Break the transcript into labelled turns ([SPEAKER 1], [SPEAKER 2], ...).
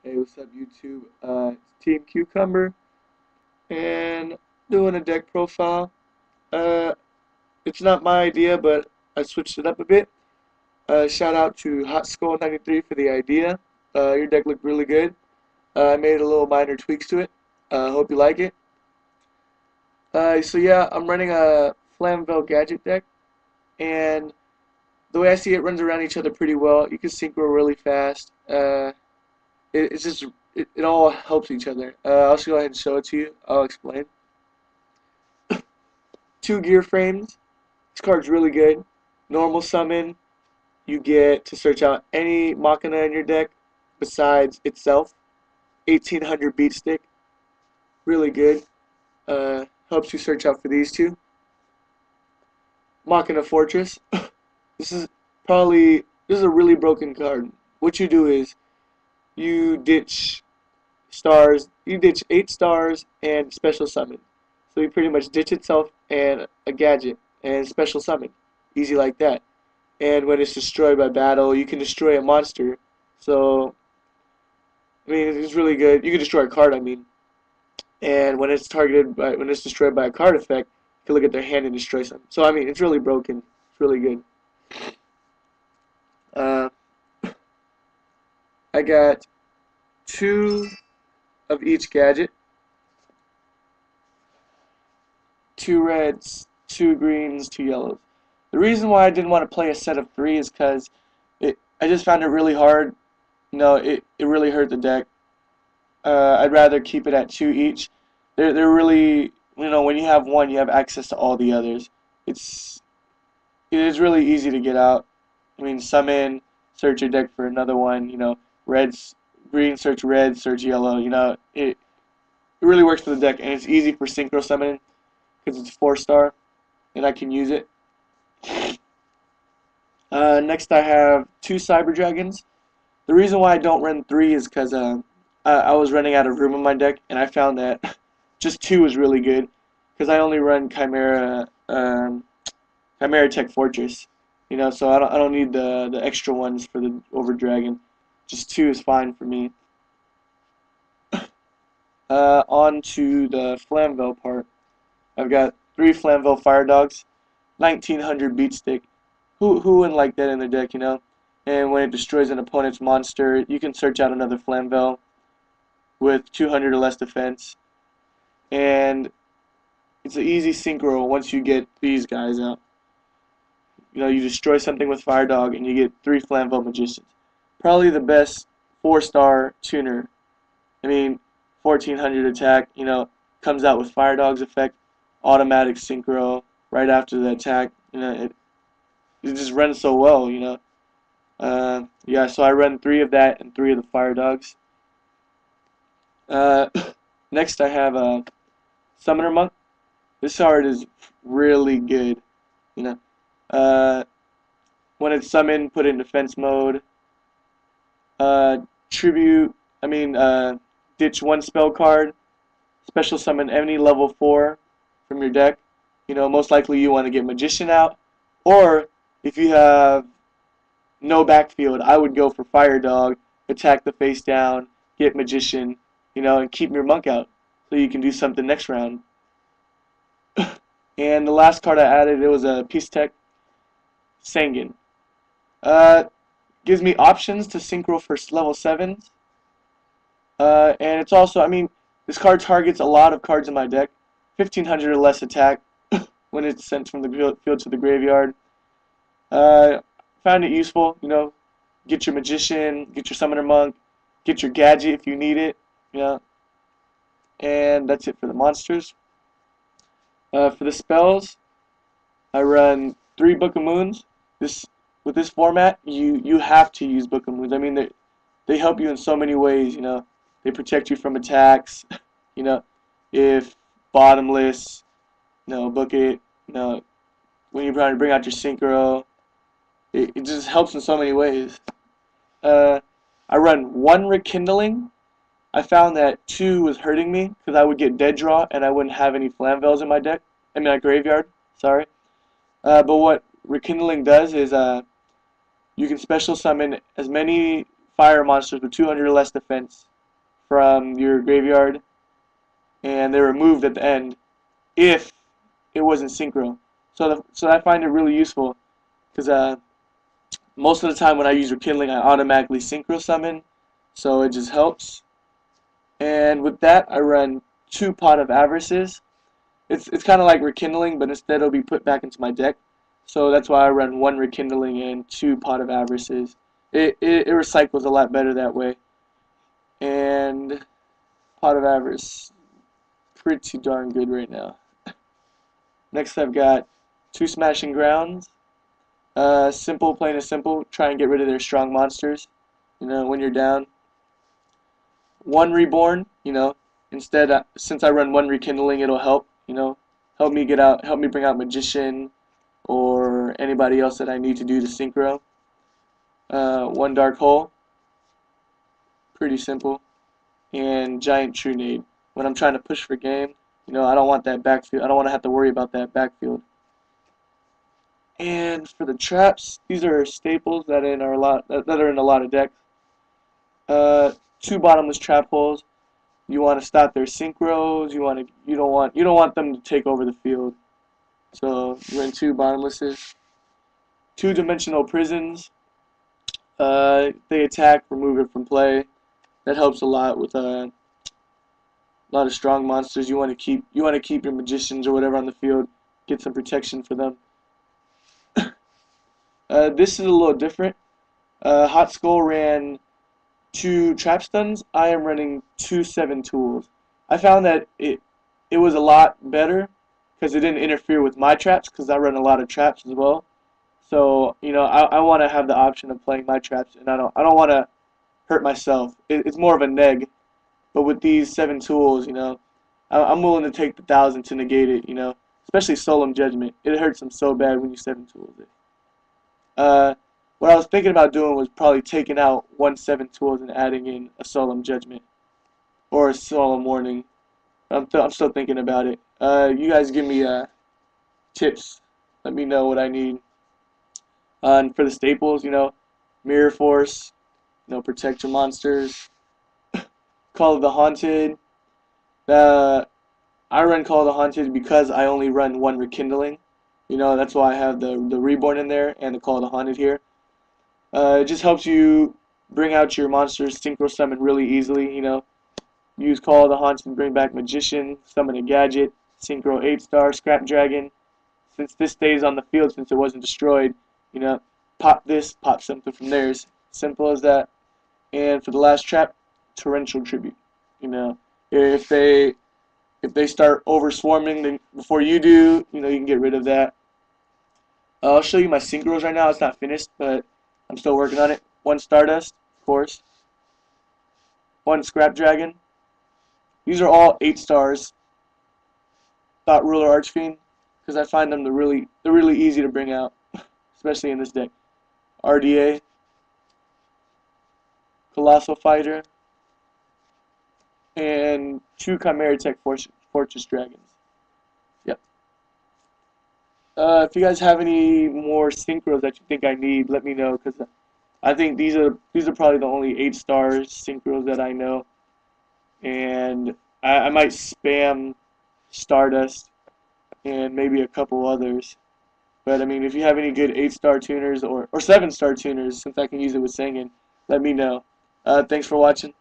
[SPEAKER 1] Hey, what's up, YouTube? It's Team Cucumber, and doing a deck profile. Uh, it's not my idea, but I switched it up a bit. Shout out to Hot Skull 93 for the idea. Your deck looked really good. I made a little minor tweaks to it. Hope you like it. So yeah, I'm running a Flamvell Gadget deck, and the way I see it, runs around each other pretty well. You can synchro really fast. It's just it all helps each other. I'll just go ahead and show it to you. I'll explain. Two gear frames. This card's really good. Normal summon. You get to search out any Machina in your deck besides itself. 1800 beat stick. Really good. Helps you search out for these two. Machina Fortress. This is this is a really broken card. What you do is you ditch stars. You ditch 8 stars and special summon. So you pretty much ditch itself and a gadget and special summon. Easy like that. And when it's destroyed by battle, you can destroy a monster. So, I mean, it's really good. You can destroy a card, I mean. And when it's destroyed by a card effect, you can look at their hand and destroy something. So, I mean, it's really broken. It's really good. Uh, I got 2 of each gadget. 2 reds, 2 greens, 2 yellows. The reason why I didn't want to play a set of 3 is because I just found it really hard. It really hurt the deck. I'd rather keep it at 2 each. They're really, when you have one, you have access to all the others. It is really easy to get out. I mean, summon, search your deck for another one. Green, search red, search yellow. It really works for the deck, and it's easy for synchro summoning because it's 4-star, and I can use it. Next, I have 2 Cyber Dragons. The reason why I don't run 3 is because I was running out of room in my deck, and I found that just 2 is really good because I only run Chimera Tech Fortress. So I don't need the extra ones for the over dragon. Just 2 is fine for me. On to the Flamvell part. I've got 3 Flamvell Fire Dogs, 1900 beat stick. Who wouldn't like that in their deck, And when it destroys an opponent's monster, you can search out another Flamvell with 200 or less defense. And it's an easy synchro once you get these guys out. You destroy something with Fire Dog and you get 3 Flamvell Magicians. Probably the best 4-star tuner. I mean, 1400 attack, comes out with Fire Dog's effect, automatic synchro right after the attack. It just runs so well, Yeah, so I run 3 of that and 3 of the Fire Dogs. Next I have a Summoner Monk. This card is really good, When it's summoned, put it in defense mode. Ditch 1 spell card. Special summon any level 4 from your deck. Most likely you want to get Magician out. Or, if you have no backfield, I would go for Fire Dog, attack the face down, get Magician, and keep your Monk out so you can do something next round. And the last card I added, it was a Peace Tech Sanguine. Gives me options to synchro for level 7s. And it's also, this card targets a lot of cards in my deck. 1500 or less attack when it's sent from the field to the graveyard. Found it useful, get your Magician, get your Summoner Monk, get your Gadget if you need it, And that's it for the monsters. For the spells, I run 3 Book of Moons. With this format, you have to use Book of Moons. They help you in so many ways, They protect you from attacks, if bottomless, book it, when you're trying to bring out your synchro. It just helps in so many ways. I run 1 Rekindling. I found that 2 was hurting me because I would get dead draw and I wouldn't have any Flamvells in my deck. My graveyard. Sorry. But what Rekindling does is you can special summon as many fire monsters with 200 or less defense from your graveyard, and they're removed at the end if it wasn't synchro. So I find it really useful because most of the time when I use rekindling, I automatically synchro summon, so it just helps. And with that, I run 2 Pot of Avarices. It's kind of like rekindling, but instead it'll be put back into my deck. So that's why I run 1 rekindling and 2 Pot of Avarices. It recycles a lot better that way. And Pot of Avarice, pretty darn good right now. Next I've got 2 Smashing Grounds. Simple, plain and simple. Try and get rid of their strong monsters. You know, when you're down. 1 Reborn. You know, instead, since I run 1 Rekindling, it'll help. You know, help me bring out Magician or anybody else that I need to do to synchro. 1 Dark Hole. Pretty simple. And Giant Trunade. When I'm trying to push for game, you know, I don't want that backfield. I don't want to have to worry about that backfield. And for the traps, these are staples that are in a lot of decks. 2 Bottomless Trap Holes. You want to stop their synchros. You don't want them to take over the field. So you run 2 Bottomlesses. 2 Dimensional Prisons. They attack, remove it from play. That helps a lot with a lot of strong monsters. You want to keep your magicians or whatever on the field. Get some protection for them. This is a little different. Hot Skull ran 2 trap stuns. I am running 2 7 tools. I found that it was a lot better because it didn't interfere with my traps because I run a lot of traps as well. So you know I want to have the option of playing my traps, and I don't want to hurt myself. It's more of a neg. But with these 7 tools, you know, I'm willing to take the 1,000 to negate it. You know, especially Solemn Judgment. It hurts them so bad when you 7 tools it. What I was thinking about doing was probably taking out 1 7 tools and adding in a Solemn Judgment or a Solemn Warning. I'm still thinking about it. You guys give me tips. Let me know what I need. And for the staples, you know, Mirror Force, you know, protect your monsters. Call of the Haunted. I run Call of the Haunted because I only run 1 Rekindling. You know, that's why I have the Reborn in there and the Call of the Haunted here. It just helps you bring out your monsters, synchro summon really easily. You know, use Call of the Haunted and bring back Magician, summon a Gadget, synchro 8-star, Scrap Dragon. Since this stays on the field, since it wasn't destroyed, you know, pop this, pop something from theirs. Simple as that. And for the last trap, Torrential Tribute. You know, if they start over swarming before you do, you know, you can get rid of that. I'll show you my synchros right now. It's not finished, but I'm still working on it. 1 Stardust, of course. 1 Scrap Dragon. These are all 8 stars. Thought Ruler Archfiend, because I find them they're really easy to bring out, especially in this deck. RDA. Colossal Fighter. And 2 Chimera Tech Fortress Dragons. Yep. If you guys have any more synchros that you think I need, let me know, because I think these are probably the only 8 stars synchros that I know, and I might spam Stardust and maybe a couple others. But I mean, if you have any good 8-star tuners or 7-star tuners, since I can use it with Sengen, let me know. Thanks for watching.